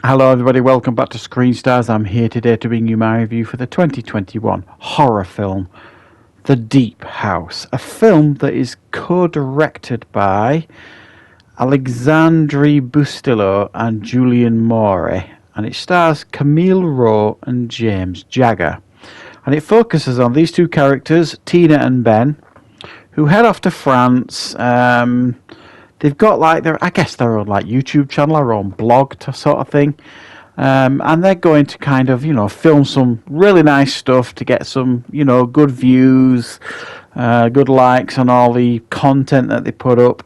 Hello everybody, welcome back to Screenstars. I'm here today to bring you my review for the 2021 horror film, The Deep House. A film that is co-directed by Alexandre Bustillo and Julian Moore, and it stars Camille Rowe and James Jagger. And it focuses on these two characters, Tina and Ben, who head off to France. They've got I guess their own YouTube channel, their own blog sort of thing. And they're going to kind of, film some really nice stuff to get some, good views, good likes on all the content that they put up.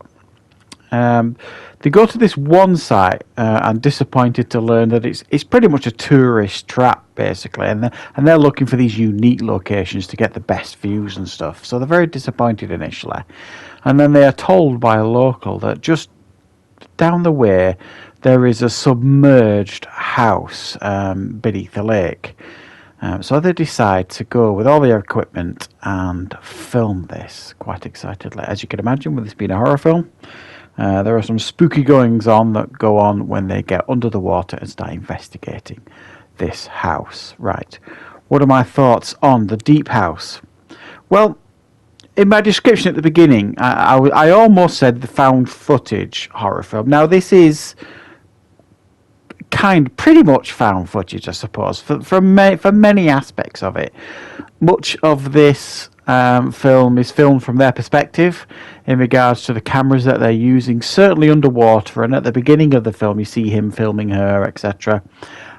They go to this one site and disappointed to learn that it's pretty much a tourist trap basically, and they're looking for these unique locations to get the best views and stuff. So they're very disappointed initially, and then they are told by a local that just down the way there is a submerged house beneath the lake. So they decide to go with all their equipment and film this quite excitedly. As you can imagine, with this being a horror film, there are some spooky goings on that go on when they get under the water and start investigating this house. Right. What are my thoughts on The Deep House? Well, in my description at the beginning, I almost said the found footage horror film. Now, this is pretty much found footage, I suppose, for many aspects of it. Much of this film is filmed from their perspective in regards to the cameras that they're using, certainly underwater, and at the beginning of the film you see him filming her, etc.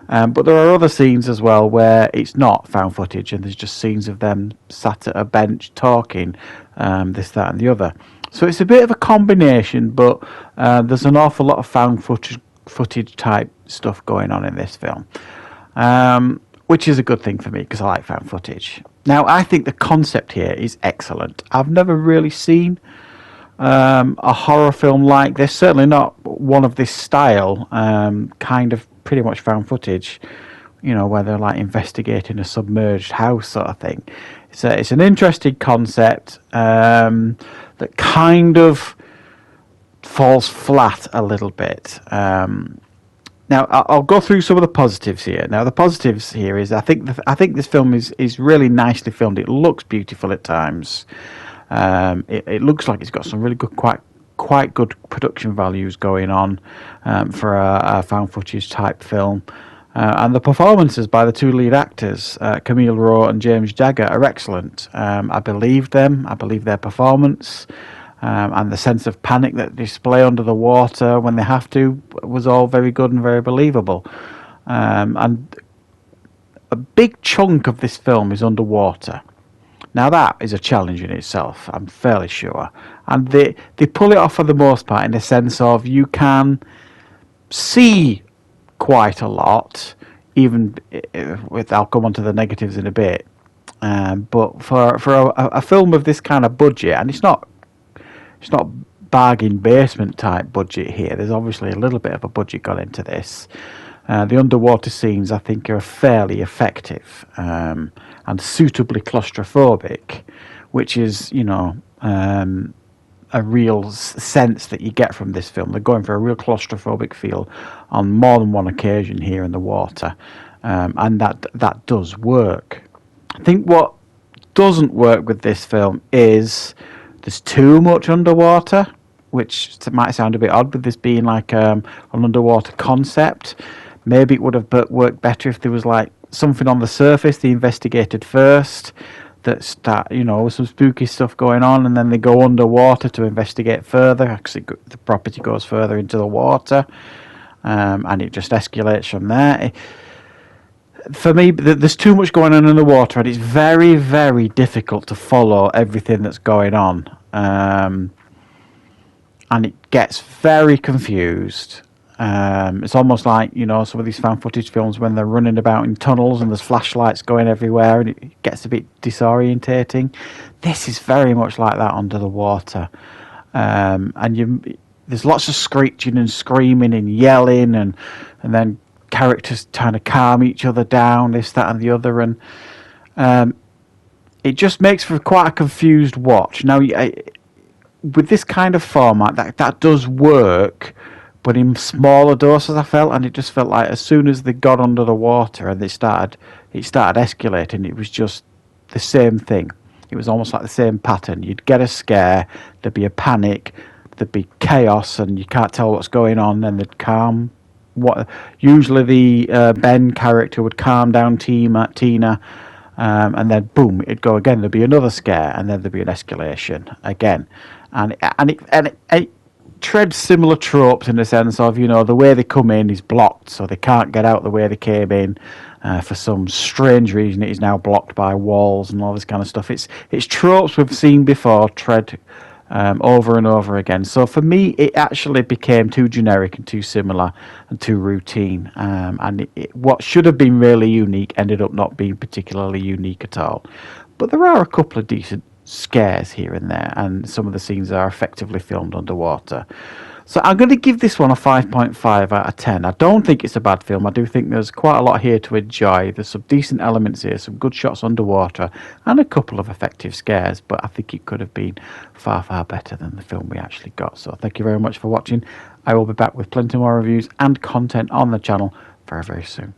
But there are other scenes as well where it's not found footage and there's just scenes of them sat at a bench talking, this, that and the other. So it's a bit of a combination, but there's an awful lot of found footage type stuff going on in this film, which is a good thing for me because I like found footage. Now, I think the concept here is excellent. I've never really seen a horror film like this, certainly not one of this style, kind of pretty much found footage, where they're like investigating a submerged house sort of thing. It's an interesting concept that kind of falls flat a little bit. Now, I'll go through some of the positives here. Now, the positives here is I think this film is really nicely filmed. It looks beautiful at times. It looks like it's got some really good, quite good production values going on for a found footage type film. And the performances by the two lead actors, Camille Rowe and James Jagger, are excellent. I believe them. I believe their performance. And the sense of panic that they display under the water when they have to was all very good and very believable. And a big chunk of this film is underwater. Now that is a challenge in itself, I'm fairly sure. And they pull it off for the most part in the sense of you can see quite a lot, even with, I'll come on to the negatives in a bit. But for a film of this kind of budget, and it's not bargain basement type budget here. There's obviously a little bit of a budget gone into this. The underwater scenes, I think, are fairly effective and suitably claustrophobic, which is, a real sense that you get from this film. They're going for a real claustrophobic feel on more than one occasion here in the water, and that does work. I think what doesn't work with this film is there's too much underwater, which might sound a bit odd with this being like an underwater concept. Maybe it would have worked better if there was like something on the surface they investigated first, that start, with some spooky stuff going on, and then they go underwater to investigate further. Actually, the property goes further into the water, and it just escalates from there. For me, there's too much going on in the water, and it's very, very difficult to follow everything that's going on. And it gets very confused. It's almost like, some of these found footage films when they're running about in tunnels and there's flashlights going everywhere and it gets a bit disorientating. This is very much like that under the water. There's lots of screeching and screaming and yelling and then characters trying to calm each other down, this, that and the other. And it just makes for quite a confused watch. Now, with this kind of format, that does work, but in smaller doses I felt, and it just felt like as soon as they got under the water and it started escalating, it was just the same thing. It was almost like the same pattern. You'd get a scare, there'd be a panic, there'd be chaos, and you can't tell what's going on. Then they'd calm. Usually the Ben character would calm down Tina, and then boom, it'd go again. There'd be another scare, and then there'd be an escalation again, and it treads similar tropes in the sense of, the way they come in is blocked, so they can't get out the way they came in. For some strange reason, it is now blocked by walls and all this kind of stuff. It's tropes we've seen before, tread over and over again. So for me, it actually became too generic and too similar and too routine. And what should have been really unique ended up not being particularly unique at all. But there are a couple of decent scares here and there, and some of the scenes are effectively filmed underwater. So I'm going to give this one a 5.5 out of 10. I don't think it's a bad film. I do think there's quite a lot here to enjoy. There's some decent elements here, some good shots underwater, and a couple of effective scares, but I think it could have been far, far better than the film we actually got. So thank you very much for watching. I will be back with plenty more reviews and content on the channel very, very soon.